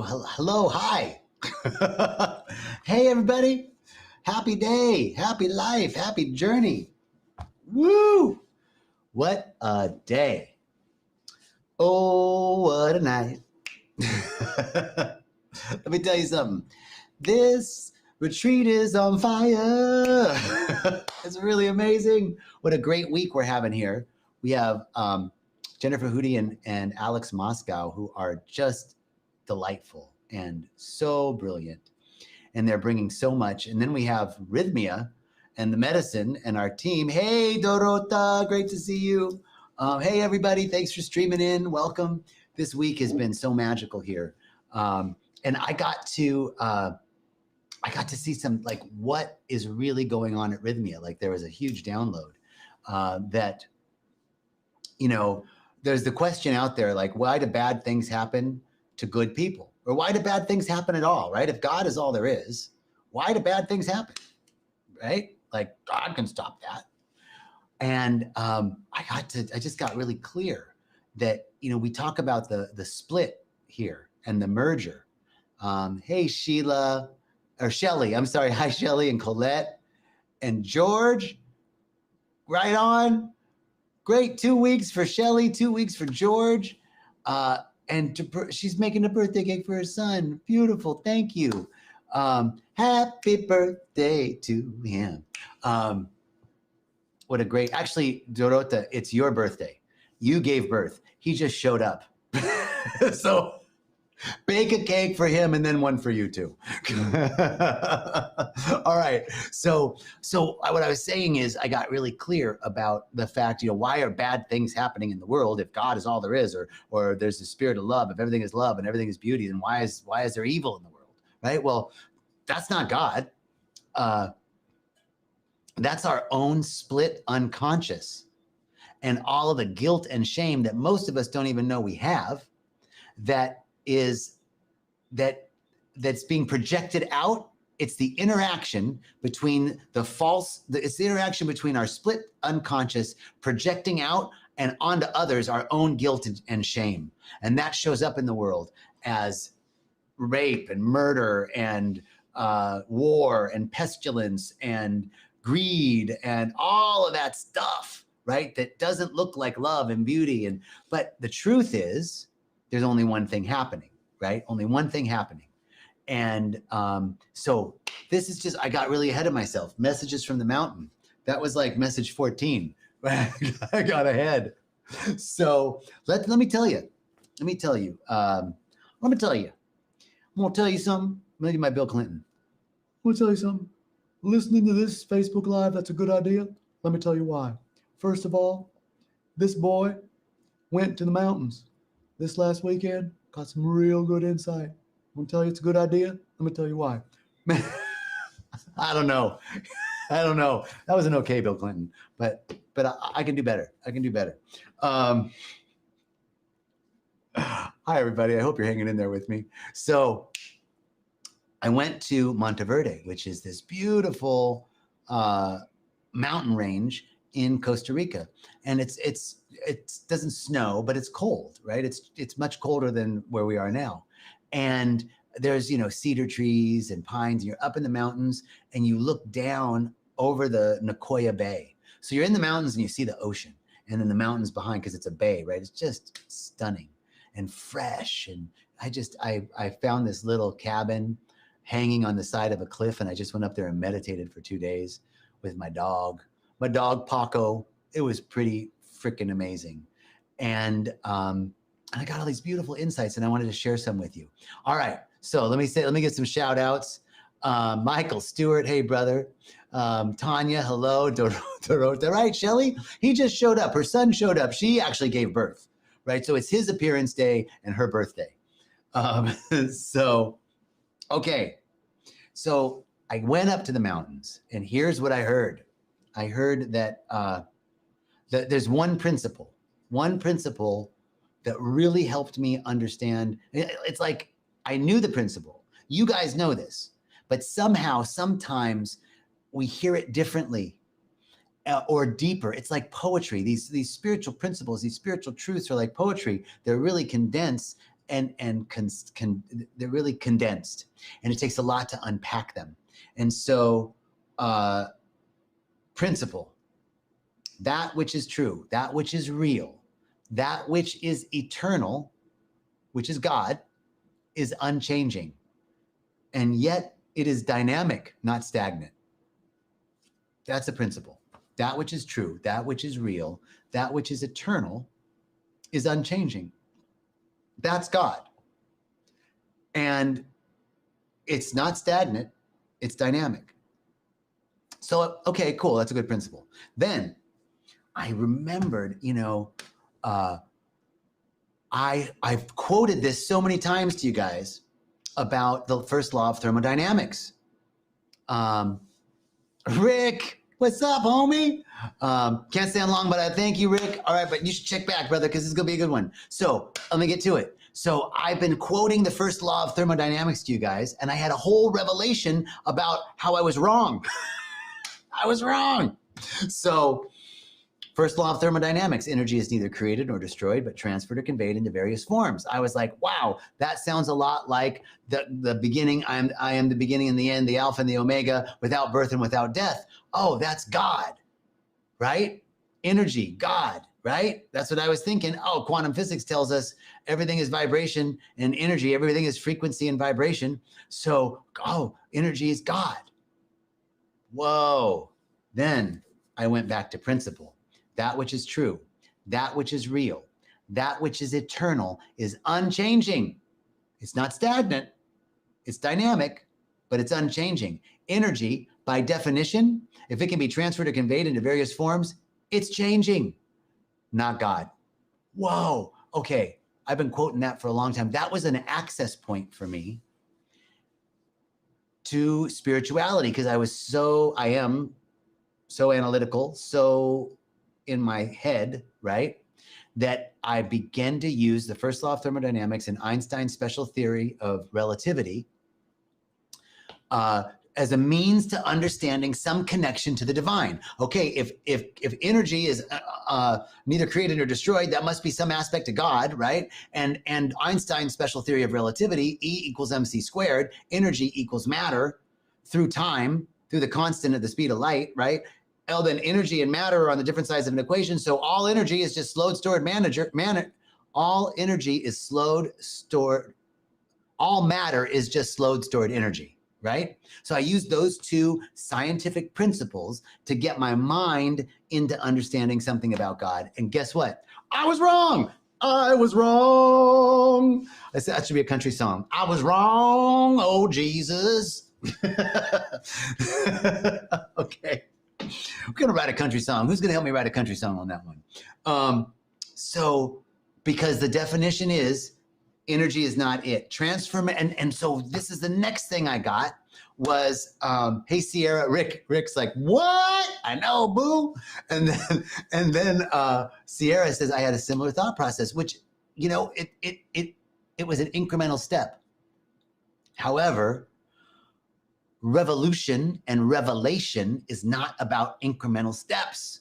Hello, hi. Hey, everybody. Happy day, happy life, happy journey. Woo! What a day. Oh, what a night. Let me tell you something. This retreat is on fire. It's really amazing. What a great week we're having here. We have Jennifer Hootie and Alex Moscow, who are just delightful and so brilliant. And they're bringing so much. And then we have Rhythmia and the medicine and our team. Hey, Dorota, great to see you. Hey, everybody, thanks for streaming in. Welcome. This week has been so magical here. And I got to see some, like, what is really going on at Rhythmia. Like, there was a huge download that, you know, there's the question out there, like, why do bad things happen to good people? Or why do bad things happen at all, right? If God is all there is, why do bad things happen, right? Like, God can stop that. And I just got really clear that, you know, we talk about the split here and the merger. Hey, Sheila, or Shelly, I'm sorry. Hi, Shelly and Colette and George. Right on. Great. 2 weeks for Shelly, 2 weeks for George. She's making a birthday cake for her son. Beautiful. Thank you. Happy birthday to him. What a great, actually, Dorota, it's your birthday. You gave birth. He just showed up. So bake a cake for him and then one for you too. All right. So what I was saying is I got really clear about the fact, you know, why are bad things happening in the world if God is all there is, or there's the spirit of love, if everything is love and everything is beauty, then why is there evil in the world, right? Well, that's not God. That's our own split unconscious and all of the guilt and shame that most of us don't even know we have, that's being projected out. It's the interaction between it's the interaction between our split unconscious projecting out and onto others our own guilt and shame. And that shows up in the world as rape and murder and war and pestilence and greed and all of that stuff, right? That doesn't look like love and beauty. But the truth is, there's only one thing happening, right? Only one thing happening. And so this is just, I got really ahead of myself. Messages from the mountain. That was like message 14. I got ahead. So let me tell you. I'm going to tell you something. I'm going to do my Bill Clinton. I'm going to tell you something. Listening to this Facebook Live, that's a good idea. Let me tell you why. First of all, this boy went to the mountains this last weekend, got some real good insight. I'm going to tell you it's a good idea. Let me tell you why. I don't know. That was an okay Bill Clinton, but I can do better. Hi, everybody. I hope you're hanging in there with me. So I went to Monteverde, which is this beautiful mountain range in Costa Rica. And it doesn't snow, but it's cold, right? It's much colder than where we are now. And there's, you know, cedar trees and pines, and you're up in the mountains and you look down over the Nicoya Bay. So you're in the mountains and you see the ocean, and then the mountains behind, because it's a bay, right? It's just stunning and fresh. And I found this little cabin hanging on the side of a cliff, and I just went up there and meditated for 2 days with my dog Paco. It was pretty freaking amazing. And I got all these beautiful insights, and I wanted to share some with you. All right. So let me get some shout outs. Michael Stewart, hey brother. Tanya, hello. Dorota, right? Shelly, he just showed up. Her son showed up. She actually gave birth, right? So it's his appearance day and her birthday. Okay. So I went up to the mountains, and here's what I heard. I heard that there's one principle that really helped me understand. It's like I knew the principle. You guys know this, but somehow, sometimes we hear it differently or deeper. It's like poetry. These spiritual principles, these spiritual truths are like poetry. They're really condensed, they're really condensed, and it takes a lot to unpack them. And so, principle, that which is true, that which is real, that which is eternal, which is God, is unchanging. And yet it is dynamic, not stagnant. That's a principle. That which is true, that which is real, that which is eternal is unchanging. That's God. And it's not stagnant, it's dynamic. So, okay, cool, that's a good principle. Then I remembered, I've quoted this so many times to you guys about the first law of thermodynamics. Rick, what's up, homie? Can't stay on long, but I thank you, Rick. All right, but you should check back, brother, because this is going to be a good one. So let me get to it. So I've been quoting the first law of thermodynamics to you guys, and I had a whole revelation about how I was wrong. I was wrong. So first law of thermodynamics, energy is neither created nor destroyed, but transferred or conveyed into various forms. I was like, wow, that sounds a lot like the beginning. I am the beginning and the end, the alpha and the omega, without birth and without death. Oh, that's God, right? Energy, God, right? That's what I was thinking. Oh, quantum physics tells us everything is vibration and energy. Everything is frequency and vibration. So, energy is God. Whoa. Then I went back to principle. That which is true, that which is real, that which is eternal is unchanging. It's not stagnant. It's dynamic, but it's unchanging. Energy, by definition, if it can be transferred or conveyed into various forms, it's changing, not God. Whoa. Okay. I've been quoting that for a long time. That was an access point for me to spirituality because I am so analytical, so in my head, right, that I began to use the first law of thermodynamics and Einstein's special theory of relativity as a means to understanding some connection to the divine. Okay, if energy is neither created nor destroyed, that must be some aspect of God, right? And Einstein's special theory of relativity, E equals mc squared, energy equals matter through time, through the constant of the speed of light, right? Well, then energy and matter are on the different sides of an equation. So all energy is just slowed, stored, all energy is slowed, stored. All matter is just slowed, stored energy, right? So I use those two scientific principles to get my mind into understanding something about God. And guess what? I was wrong. I was wrong. That should be a country song. I was wrong. Oh, Jesus. Okay. I'm going to write a country song. Who's going to help me write a country song on that one? So because the definition is energy is not it. And so this is the next thing I got was, hey, Sierra, Rick's like, what? I know, boo. And then Sierra says, I had a similar thought process, which, it was an incremental step. However, revolution and revelation is not about incremental steps.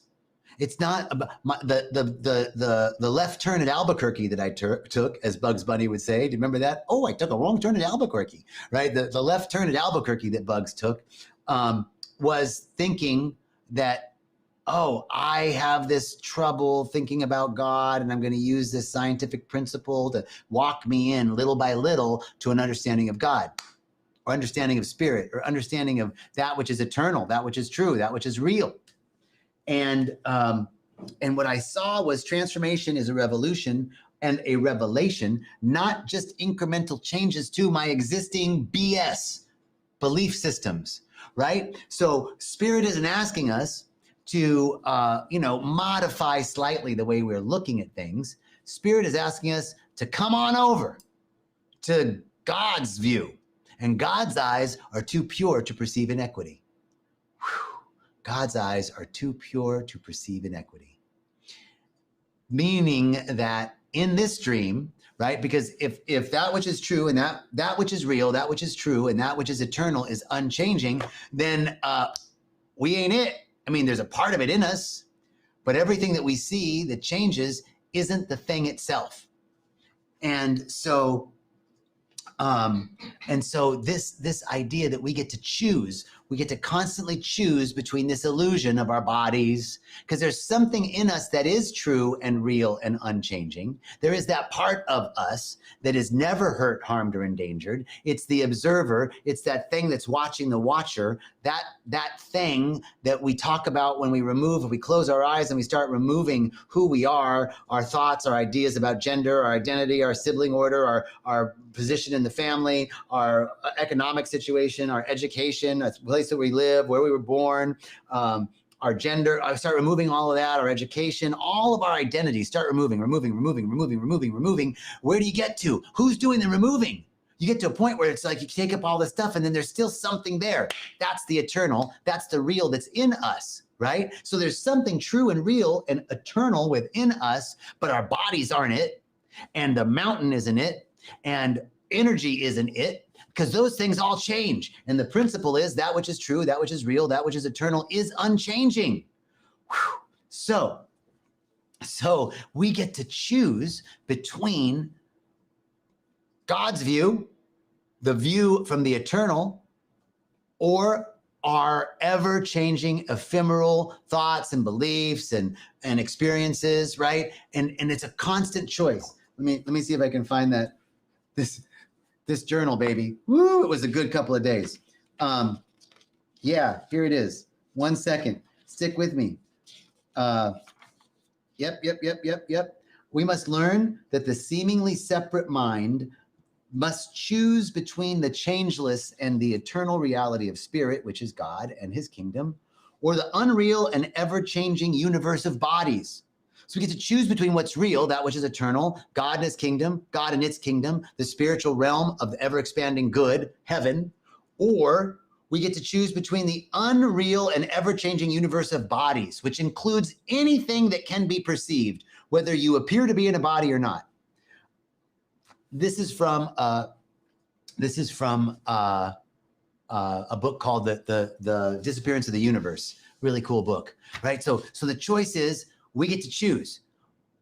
It's not about the left turn at Albuquerque that I took, as Bugs Bunny would say. Do you remember that? Oh, I took a wrong turn at Albuquerque, right? The left turn at Albuquerque that Bugs took was thinking that, I have this trouble thinking about God, and I'm going to use this scientific principle to walk me in little by little to an understanding of God, or understanding of spirit, or understanding of that which is eternal, that which is true, that which is real. And what I saw was transformation is a revolution and a revelation, not just incremental changes to my existing BS belief systems, right? So spirit isn't asking us to, modify slightly the way we're looking at things. Spirit is asking us to come on over to God's view. And God's eyes are too pure to perceive inequity. Whew. God's eyes are too pure to perceive inequity. Meaning that in this dream, right? Because if that which is true and that which is real, that which is true and that which is eternal is unchanging, then we ain't it. I mean, there's a part of it in us, but everything that we see that changes isn't the thing itself. And so this idea that we get to choose, we get to constantly choose between this illusion of our bodies, because there's something in us that is true and real and unchanging. There is that part of us that is never hurt, harmed, or endangered. It's the observer. It's that thing that's watching the watcher, that thing that we talk about when we remove, we close our eyes and we start removing who we are, our thoughts, our ideas about gender, our identity, our sibling order, our position in the family, our economic situation, our education, the place that we live, where we were born, our gender. I start removing all of that, our education, all of our identities, start removing. Where do you get to? Who's doing the removing? You get to a point where it's like you take up all this stuff and then there's still something there. That's the eternal. That's the real that's in us, right? So there's something true and real and eternal within us, but our bodies aren't it. And the mountain isn't it. And energy isn't it, because those things all change. And the principle is that which is true, that which is real, that which is eternal is unchanging. Whew. So we get to choose between God's view, the view from the eternal, or our ever-changing ephemeral thoughts and beliefs and experiences, right? And it's a constant choice. Let me see if I can find that. This journal, baby. Woo, it was a good couple of days. Yeah, here it is. 1 second. Stick with me. Yep. We must learn that the seemingly separate mind must choose between the changeless and the eternal reality of spirit, which is God and his kingdom, or the unreal and ever-changing universe of bodies. So we get to choose between what's real, that which is eternal, God and his kingdom, God and its kingdom, the spiritual realm of the ever-expanding good, heaven, or we get to choose between the unreal and ever-changing universe of bodies, which includes anything that can be perceived, whether you appear to be in a body or not. This is from a book called the Disappearance of the Universe. Really cool book, right? So the choice is, we get to choose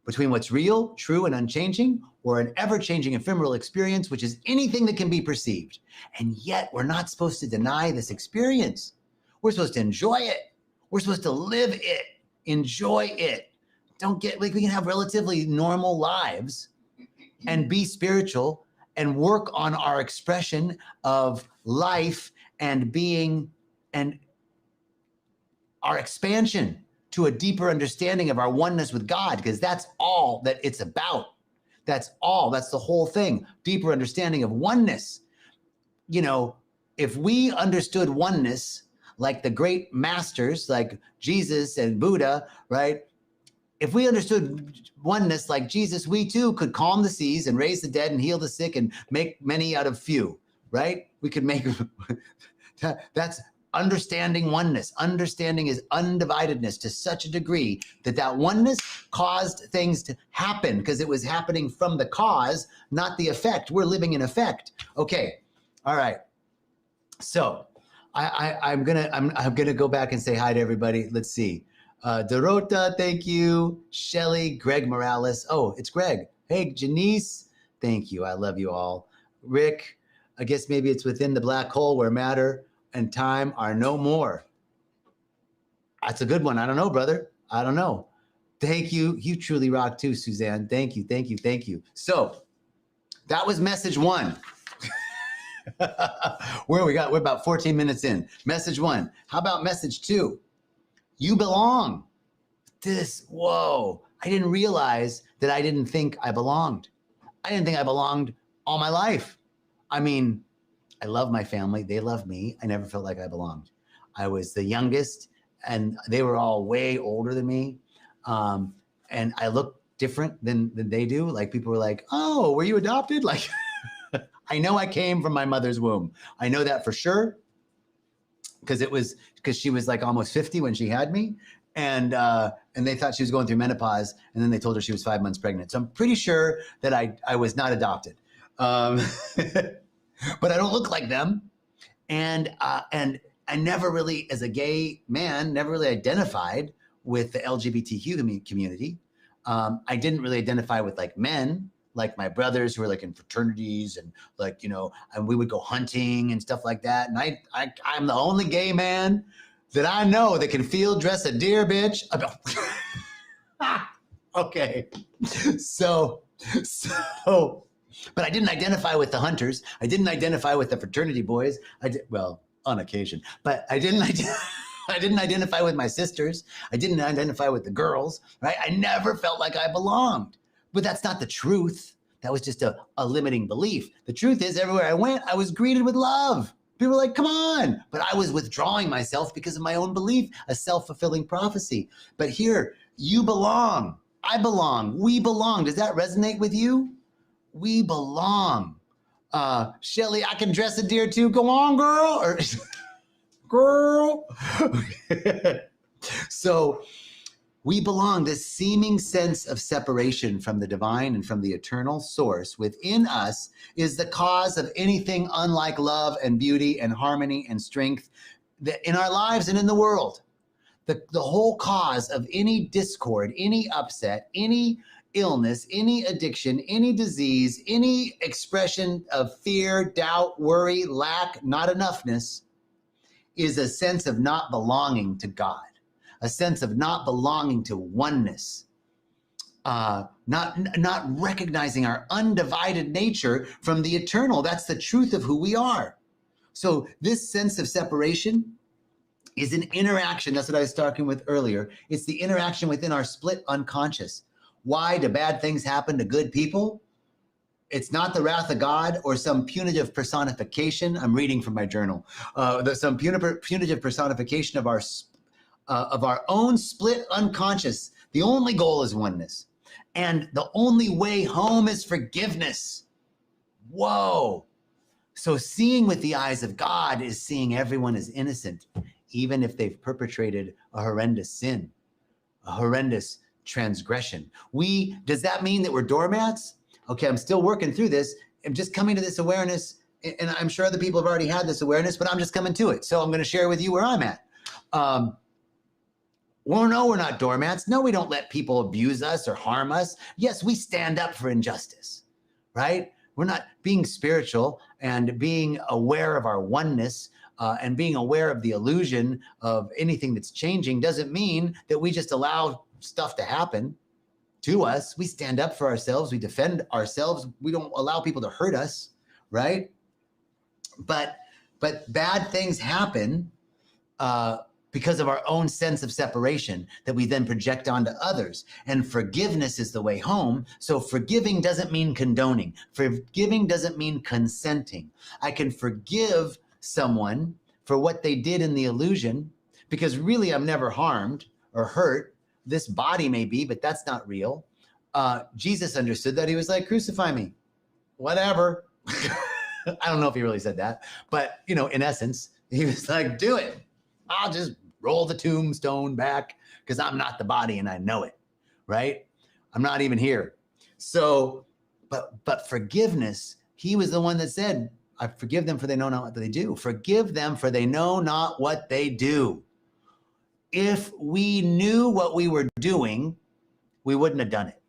between what's real, true, and unchanging, or an ever-changing ephemeral experience, which is anything that can be perceived. And yet we're not supposed to deny this experience. We're supposed to enjoy it. We're supposed to live it, enjoy it. Don't get, like, we can have relatively normal lives and be spiritual and work on our expression of life and being and our expansion to a deeper understanding of our oneness with God, because that's all that it's about. That's the whole thing. Deeper understanding of oneness. You know, if we understood oneness like the great masters, like Jesus and Buddha, right? If we understood oneness like Jesus, we too could calm the seas and raise the dead and heal the sick and make many out of few, right? We could make, that's understanding oneness. Understanding is undividedness to such a degree that oneness caused things to happen because it was happening from the cause, not the effect. We're living in effect. Okay. All right. So I'm gonna go back and say hi to everybody. Let's see. Dorota, thank you. Shelly, Greg Morales. Oh, it's Greg. Hey, Janice, thank you. I love you all. Rick, I guess maybe it's within the black hole where matter and time are no more. That's a good one. I don't know, brother. I don't know. Thank you. You truly rock too, Suzanne. Thank you. So that was message one. We're about 14 minutes in. Message one. How about message two? You belong. Whoa. I didn't realize that I didn't think I belonged. I didn't think I belonged all my life. I mean, I love my family. They love me. I never felt like I belonged. I was the youngest and they were all way older than me. And I looked different than they do. Like people were like, oh, were you adopted? Like, I know I came from my mother's womb. I know that for sure. Because she was like almost 50 when she had me. And they thought she was going through menopause. And then they told her she was 5 months pregnant. So I'm pretty sure that I was not adopted. But I don't look like them. And I never really, as a gay man, never really identified with the LGBTQ community. I didn't really identify with like men, like my brothers who were like in fraternities and like, you know, and we would go hunting and stuff like that. And I'm the only gay man that I know that can field dress a deer, bitch. Okay. So, but I didn't identify with the hunters. I didn't identify with the fraternity boys. Well, on occasion, but I didn't identify with my sisters. I didn't identify with the girls, right? I never felt like I belonged. But that's not the truth. That was just a limiting belief. The truth is, everywhere I went, I was greeted with love. People were like, come on. But I was withdrawing myself because of my own belief, a self-fulfilling prophecy. But here, you belong. I belong. We belong. Does that resonate with you? We belong. Shelly, I can dress a deer too. Go on, girl. Or girl. So we belong. This seeming sense of separation from the divine and from the eternal source within us is the cause of anything unlike love and beauty and harmony and strength in our lives and in the world. The whole cause of any discord, any upset, any illness, any addiction, any disease, any expression of fear, doubt, worry, lack, not enoughness is a sense of not belonging to God, a sense of not belonging to oneness, not recognizing our undivided nature from the eternal. That's the truth of who we are. So this sense of separation is an interaction. That's what I was talking with earlier. It's the interaction within our split unconscious. Why do bad things happen to good people? It's not the wrath of God or some punitive personification. I'm reading from my journal. Some punitive personification of our own split unconscious. The only goal is oneness. And the only way home is forgiveness. Whoa. So seeing with the eyes of God is seeing everyone as innocent, even if they've perpetrated a horrendous sin, a horrendous transgression. Does that mean that we're doormats? Okay, I'm still working through this. I'm just coming to this awareness, and I'm sure other people have already had this awareness, but I'm just coming to it. So I'm going to share with you where I'm at. Well, no, we're not doormats. No, we don't let people abuse us or harm us. Yes, we stand up for injustice, right? We're not being spiritual and being aware of our oneness and being aware of the illusion of anything that's changing doesn't mean that we just allow stuff to happen to us. We stand up for ourselves. We defend ourselves. We don't allow people to hurt us, right? But bad things happen because of our own sense of separation that we then project onto others. And forgiveness is the way home. So forgiving doesn't mean condoning. Forgiving doesn't mean consenting. I can forgive someone for what they did in the illusion because really I'm never harmed or hurt. This body may be, but that's not real. Jesus understood that. He was like, crucify me, whatever. I don't know if he really said that, but in essence, he was like, do it. I'll just roll the tombstone back because I'm not the body and I know it, right? I'm not even here. So, but forgiveness, he was the one that said, I forgive them for they know not what they do. Forgive them for they know not what they do. If we knew what we were doing, we wouldn't have done it.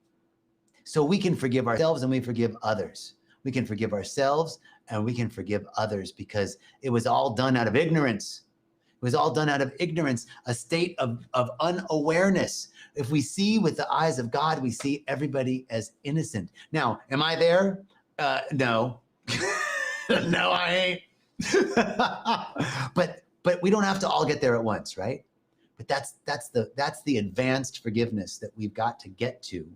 So we can forgive ourselves and we forgive others. We can forgive ourselves and we can forgive others because it was all done out of ignorance. It was all done out of ignorance, a state of unawareness. If we see with the eyes of God, we see everybody as innocent. Now, am I there? No. No, I ain't. But we don't have to all get there at once, right? But that's the advanced forgiveness that we've got to get to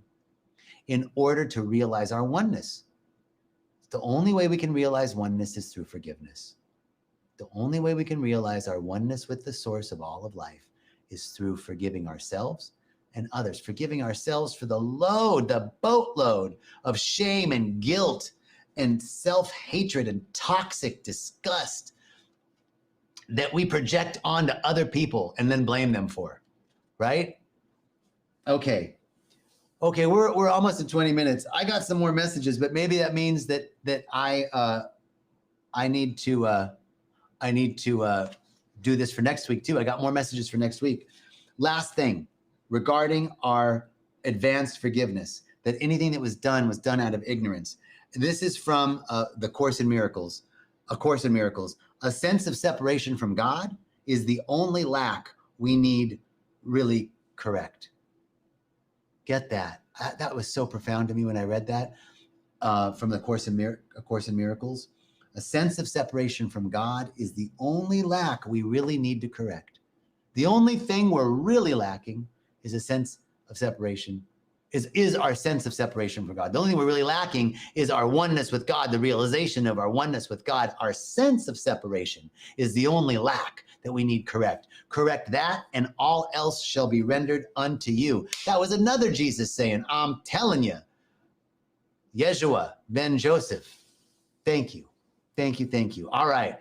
in order to realize our oneness. The only way we can realize oneness is through forgiveness. The only way we can realize our oneness with the source of all of life is through forgiving ourselves and others, forgiving ourselves for the boatload of shame and guilt and self-hatred and toxic disgust that we project onto other people and then blame them for, right? Okay, we're almost at 20 minutes. I got some more messages, but maybe that means that I need to do this for next week too. I got more messages for next week. Last thing regarding our advanced forgiveness. that anything that was done out of ignorance. This is from the Course in Miracles. A Course in Miracles. A sense of separation from God is the only lack we need really correct. Get that? That was so profound to me when I read that from the Course in Miracles. A sense of separation from God is the only lack we really need to correct. The only thing we're really lacking is a sense of separation, is our sense of separation from God. The only thing we're really lacking is our oneness with God, the realization of our oneness with God. Our sense of separation is the only lack that we need correct. Correct that, and all else shall be rendered unto you. That was another Jesus saying, I'm telling you, Yeshua ben Joseph, thank you. Thank you, thank you. All right.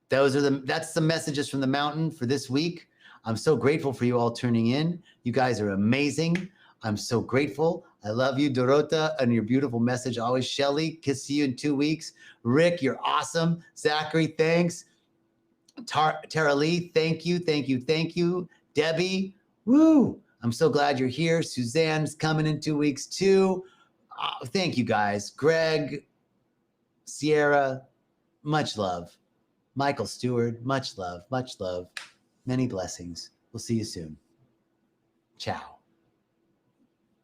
That's the messages from the mountain for this week. I'm so grateful for you all tuning in. You guys are amazing. I'm so grateful. I love you, Dorota, and your beautiful message always. Shelly, kiss you in 2 weeks. Rick, you're awesome. Zachary, thanks. Tara Lee, thank you, thank you, thank you. Debbie, woo. I'm so glad you're here. Suzanne's coming in 2 weeks too. Thank you guys. Greg, Sierra, much love. Michael Stewart, much love, many blessings. We'll see you soon. Ciao.